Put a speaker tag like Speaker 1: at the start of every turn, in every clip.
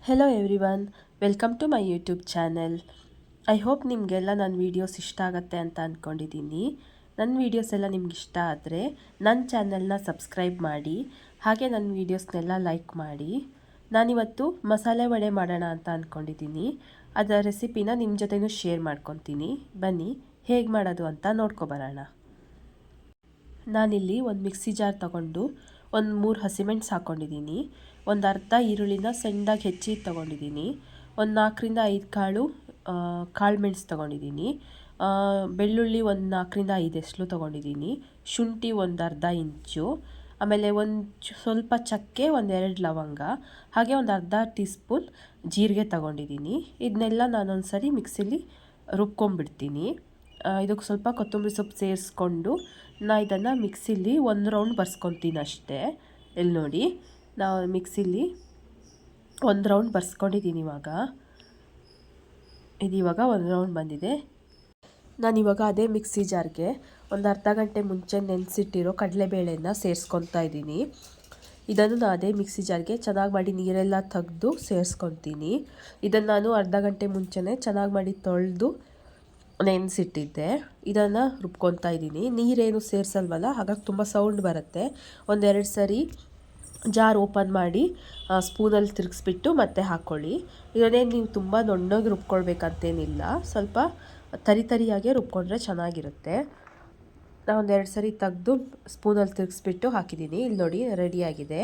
Speaker 1: Hello everyone, welcome to my YouTube channel. I hope ನಿಮಗೆಲ್ಲ ನನ್ನ videos ಇಷ್ಟ ಆಗುತ್ತೆ ಅಂತ ಅಂದ್ಕೊಂಡಿದ್ದೀನಿ. ನನ್ನ ವೀಡಿಯೋಸ್ ಎಲ್ಲ ನಿಮ್ಗೆ ಇಷ್ಟ ಆದರೆ ನನ್ನ ಚಾನೆಲ್ನ ಸಬ್ಸ್ಕ್ರೈಬ್ ಮಾಡಿ, ಹಾಗೆ ನನ್ನ ವೀಡಿಯೋಸ್ನೆಲ್ಲ ಲೈಕ್ ಮಾಡಿ. ನಾನಿವತ್ತು ಮಸಾಲೆ ವಡೆ ಮಾಡೋಣ ಅಂತ ಅಂದ್ಕೊಂಡಿದ್ದೀನಿ. ಅದರ ರೆಸಿಪಿನ ನಿಮ್ಮ ಜೊತೆನೂ ಶೇರ್ ಮಾಡ್ಕೊತೀನಿ. ಬನ್ನಿ ಹೇಗೆ ಮಾಡೋದು ಅಂತ ನೋಡ್ಕೊಬರೋಣ. ನಾನಿಲ್ಲಿ ಒಂದು ಮಿಕ್ಸಿ ಜಾರ್ ತೊಗೊಂಡು ಒಂದು 3 ಹಸಿಮೆಣಸು ಹಾಕ್ಕೊಂಡಿದ್ದೀನಿ. ಒಂದು ಅರ್ಧ ಈರುಳ್ಳಿನ ಸಣ್ಣದಾಗಿ ಹೆಚ್ಚಿ ತೊಗೊಂಡಿದ್ದೀನಿ. ಒಂದು 4ರಿಂದ 5 ಕಾಳು ಮೆಣಸು ತೊಗೊಂಡಿದ್ದೀನಿ. ಬೆಳ್ಳುಳ್ಳಿ ಒಂದು 4ರಿಂದ 5 ಎಸ್ಲು ತೊಗೊಂಡಿದ್ದೀನಿ. ಶುಂಠಿ ಒಂದು ಅರ್ಧ ಇಂಚು, ಆಮೇಲೆ ಸ್ವಲ್ಪ ಚಕ್ಕೆ, 1-2 ಲವಂಗ, ಹಾಗೆ ಒಂದು ಅರ್ಧ ಟೀ ಸ್ಪೂನ್ ಜೀರಿಗೆ ತೊಗೊಂಡಿದ್ದೀನಿ. ಇದನ್ನೆಲ್ಲ ನಾನೊಂದು ಸರಿ ಮಿಕ್ಸಿಲಿ ರುಬ್ಕೊಂಡ್ಬಿಡ್ತೀನಿ. ಇದಕ್ಕೆ ಸ್ವಲ್ಪ ಕೊತ್ತಂಬರಿ ಸೊಪ್ಪು ಸೇರಿಸ್ಕೊಂಡು ಇದನ್ನು ಮಿಕ್ಸಿಲಿ 1 ರೌಂಡ್ ಬರ್ಸ್ಕೊತೀನಿ ಅಷ್ಟೇ. ಇಲ್ಲಿ ನೋಡಿ, ನಾವು ಮಿಕ್ಸಿಲಿ 1 ರೌಂಡ್ ಬರ್ಸ್ಕೊಂಡಿದ್ದೀನಿ. ಇವಾಗ 1 ರೌಂಡ್ ಬಂದಿದೆ. ನಾನಿವಾಗ ಅದೇ ಮಿಕ್ಸಿ ಜಾರ್ಗೆ ಒಂದು ಅರ್ಧ ಗಂಟೆ ಮುಂಚೆ ನೆನೆಸಿಟ್ಟಿರೋ ಕಡಲೆಬೇಳೆನ ಸೇರಿಸ್ಕೊತಾ ಇದ್ದೀನಿ. ಇದನ್ನು ನಾನು ಅದೇ ಮಿಕ್ಸಿ ಜಾರ್ಗೆ ಚೆನ್ನಾಗಿ ಮಾಡಿ ನೀರೆಲ್ಲ ತೆಗೆದು ಸೇರಿಸ್ಕೊತೀನಿ. ಇದನ್ನು ನಾನು ಅರ್ಧ ಗಂಟೆ ಮುಂಚೆನೇ ಚೆನ್ನಾಗಿ ಮಾಡಿ ತೊಳೆದು ನೆನೆಸಿಟ್ಟಿದ್ದೆ. ಇದನ್ನು ರುಬ್ಕೊತಾ ಇದ್ದೀನಿ. ನೀರೇನು ಸೇರಿಸಲ್ವಲ್ಲ, ಹಾಗಾಗಿ ತುಂಬ ಸೌಂಡ್ ಬರುತ್ತೆ. 1-2 ಸರಿ ಜಾರ್ ಓಪನ್ ಮಾಡಿ ಸ್ಪೂನಲ್ಲಿ ತಿರುಗಿಸ್ಬಿಟ್ಟು ಮತ್ತೆ ಹಾಕ್ಕೊಳ್ಳಿ. ಇದನ್ನೇ ನೀವು ತುಂಬ ನುಣ್ಣಗೆ ರುಬ್ಕೊಳ್ಬೇಕಂತೇನಿಲ್ಲ, ಸ್ವಲ್ಪ ತರಿಯಾಗೆ ರುಬ್ಕೊಂಡ್ರೆ ಚೆನ್ನಾಗಿರುತ್ತೆ. ನಾನು 1-2 ಸರಿ ತೆಗೆದು ಸ್ಪೂನಲ್ಲಿ ತಿರುಗಿಸ್ಬಿಟ್ಟು ಹಾಕಿದ್ದೀನಿ. ಇಲ್ಲಿ ನೋಡಿ, ರೆಡಿಯಾಗಿದೆ.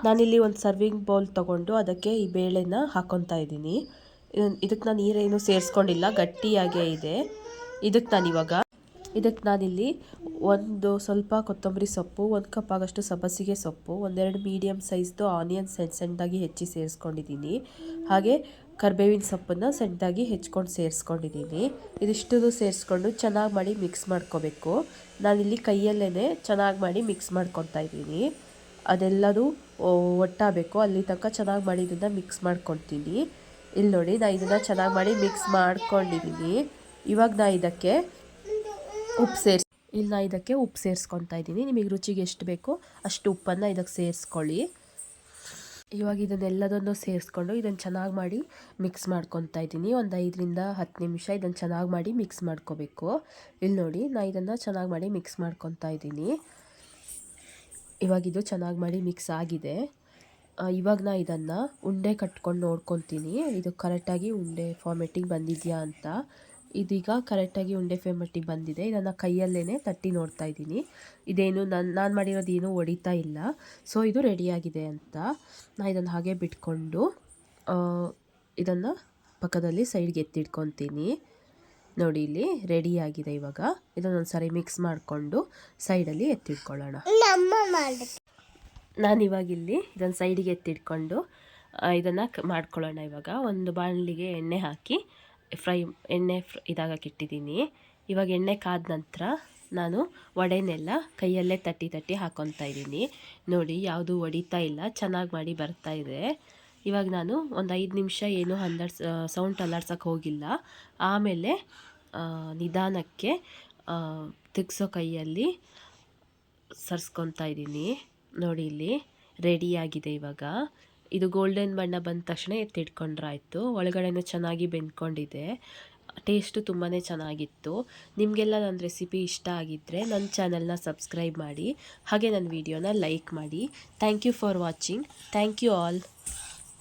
Speaker 1: ನಾನಿಲ್ಲಿ ಒಂದು ಸರ್ವಿಂಗ್ ಬೌಲ್ ತೊಗೊಂಡು ಅದಕ್ಕೆ ಈ ಬೇಳೆನ ಹಾಕ್ಕೊತಾ ಇದ್ದೀನಿ. ಇದಕ್ಕೆ ನಾನು ನೀರೇನು ಸೇರಿಸ್ಕೊಂಡಿಲ್ಲ, ಗಟ್ಟಿಯಾಗೇ ಇದೆ. ಇದಕ್ಕೆ ನಾನಿಲ್ಲಿ ಸ್ವಲ್ಪ ಕೊತ್ತಂಬರಿ ಸೊಪ್ಪು, 1 ಕಪ್ ಆಗೋಷ್ಟು ಸಬ್ಬಸಿಗೆ ಸೊಪ್ಪು, 1-2 ಮೀಡಿಯಮ್ ಸೈಜ್ದು ಆನಿಯನ್ ಸಣ್ಣದಾಗಿ ಹೆಚ್ಚಿ ಸೇರಿಸ್ಕೊಂಡಿದ್ದೀನಿ. ಹಾಗೆ ಕರಿಬೇವಿನ ಸೊಪ್ಪನ್ನು ಸಣ್ಣದಾಗಿ ಹೆಚ್ಕೊಂಡು ಸೇರಿಸ್ಕೊಂಡಿದ್ದೀನಿ. ಇದಿಷ್ಟು ಸೇರಿಸ್ಕೊಂಡು ಚೆನ್ನಾಗಿ ಮಾಡಿ ಮಿಕ್ಸ್ ಮಾಡ್ಕೋಬೇಕು. ನಾನಿಲ್ಲಿ ಕೈಯಲ್ಲೇ ಚೆನ್ನಾಗಿ ಮಾಡಿ ಮಿಕ್ಸ್ ಮಾಡ್ಕೊತಾ ಇದ್ದೀನಿ. ಅದೆಲ್ಲದೂ ಒಟ್ಟಾಗಬೇಕು, ಅಲ್ಲಿ ತನಕ ಚೆನ್ನಾಗಿ ಮಾಡಿ ಇದನ್ನು ಮಿಕ್ಸ್ ಮಾಡ್ಕೊತೀನಿ. ಇಲ್ಲಿ ನೋಡಿ, ನಾನು ಇದನ್ನು ಚೆನ್ನಾಗಿ ಮಾಡಿ ಮಿಕ್ಸ್ ಮಾಡ್ಕೊಂಡಿದ್ದೀನಿ. ಇವಾಗ ನಾನು ಇದಕ್ಕೆ ಉಪ್ಪು ಸೇರಿಸ್ಕೊತಾ ಇದ್ದೀನಿ. ನಿಮಗೆ ರುಚಿಗೆ ಎಷ್ಟು ಬೇಕೋ ಅಷ್ಟು ಉಪ್ಪನ್ನು ಇದಕ್ಕೆ ಸೇರಿಸ್ಕೊಳ್ಳಿ. ಇವಾಗ ಇದನ್ನೆಲ್ಲದನ್ನು ಸೇರಿಸ್ಕೊಂಡು ಇದನ್ನು ಚೆನ್ನಾಗಿ ಮಾಡಿ ಮಿಕ್ಸ್ ಮಾಡ್ಕೊತಾ ಇದ್ದೀನಿ. ಒಂದು 5ರಿಂದ 10 ನಿಮಿಷ ಇದನ್ನು ಚೆನ್ನಾಗಿ ಮಾಡಿ ಮಿಕ್ಸ್ ಮಾಡ್ಕೋಬೇಕು. ಇಲ್ಲಿ ನೋಡಿ, ನಾನು ಇದನ್ನು ಚೆನ್ನಾಗಿ ಮಾಡಿ ಮಿಕ್ಸ್ ಮಾಡ್ಕೊತಾ ಇದ್ದೀನಿ. ಇವಾಗ ಇದು ಚೆನ್ನಾಗಿ ಮಾಡಿ ಮಿಕ್ಸ್ ಆಗಿದೆ. ಇವಾಗ ನಾನು ಇದನ್ನು ಉಂಡೆ ಕಟ್ಕೊಂಡು ನೋಡ್ಕೊತೀನಿ, ಇದು ಕರೆಕ್ಟಾಗಿ ಉಂಡೆ ಫಾರ್ಮೆಟಿಗೆ ಬಂದಿದೆಯಾ ಅಂತ. ಇದೀಗ ಕರೆಕ್ಟಾಗಿ ಉಂಡೆ ಫಾರ್ಮೆಟಿಗೆ ಬಂದಿದೆ. ಇದನ್ನು ಕೈಯಲ್ಲೇ ತಟ್ಟಿ ನೋಡ್ತಾ ಇದ್ದೀನಿ. ಇದೇನು ನಾನು ಮಾಡಿರೋದು ಏನೂ ಹೊಡಿತಾ ಇಲ್ಲ, ಸೊ ಇದು ರೆಡಿಯಾಗಿದೆ ಅಂತ. ನಾನು ಇದನ್ನು ಹಾಗೆ ಬಿಟ್ಕೊಂಡು ಇದನ್ನು ಪಕ್ಕದಲ್ಲಿ ಸೈಡ್ಗೆ ಎತ್ತಿಟ್ಕೊತೀನಿ. ನೋಡಿ, ಇಲ್ಲಿ ರೆಡಿಯಾಗಿದೆ. ಇವಾಗ ಇದನ್ನೊಂದು ಸಾರಿ ಮಿಕ್ಸ್ ಮಾಡಿಕೊಂಡು ಸೈಡಲ್ಲಿ ಎತ್ತಿಟ್ಕೊಳ್ಳೋಣ. ನಾನಿವಾಗ ಇಲ್ಲಿ ಇದನ್ನು ಸೈಡಿಗೆ ಎತ್ತಿಟ್ಕೊಂಡು ಇದನ್ನು ಮಾಡ್ಕೊಳ್ಳೋಣ. ಇವಾಗ ಒಂದು ಬಾಣಲಿಗೆ ಎಣ್ಣೆ ಹಾಕಿ ಇದಾಗಕ್ಕಿಟ್ಟಿದ್ದೀನಿ. ಇವಾಗ ಎಣ್ಣೆ ಕಾದ ನಂತರ ನಾನು ವಡೆನೆಲ್ಲ ಕೈಯಲ್ಲೇ ತಟ್ಟಿ ಹಾಕ್ಕೊತಾ ಇದ್ದೀನಿ. ನೋಡಿ, ಯಾವುದು ಹೊಡಿತಾ ಇಲ್ಲ, ಚೆನ್ನಾಗಿ ಮಾಡಿ ಬರ್ತಾ ಇದೆ. ಇವಾಗ ನಾನು ಒಂದು 5 ನಿಮಿಷ ಏನು ಸೌಂಡ್ ಅಲ್ಲಾಡ್ಸೋಕ್ಕೆ ಹೋಗಿಲ್ಲ. ಆಮೇಲೆ ನಿಧಾನಕ್ಕೆ ತಿರ್ಗಿಸೋ ಕೈಯಲ್ಲಿ ಸರಿಸ್ಕೊತಾ ಇದ್ದೀನಿ. ನೋಡಿ, ಇಲ್ಲಿ ರೆಡಿಯಾಗಿದೆ. ಇವಾಗ ಇದು ಗೋಲ್ಡನ್ ಬಣ್ಣ ಬಂದ ತಕ್ಷಣ ಎತ್ತಿಟ್ಕೊಂಡ್ರಾಯ್ತು. ಒಳಗಡೆನೂ ಚೆನ್ನಾಗಿ ಬೆಂದ್ಕೊಂಡಿದೆ. ಟೇಸ್ಟು ತುಂಬಾ ಚೆನ್ನಾಗಿತ್ತು. ನಿಮಗೆಲ್ಲ ನನ್ನ ರೆಸಿಪಿ ಇಷ್ಟ ಆಗಿದ್ದರೆ ನನ್ನ ಚಾನಲ್ನ ಸಬ್ಸ್ಕ್ರೈಬ್ ಮಾಡಿ, ಹಾಗೆ ನನ್ನ ವಿಡಿಯೋನ ಲೈಕ್ ಮಾಡಿ. Thank you for watching. Thank you all.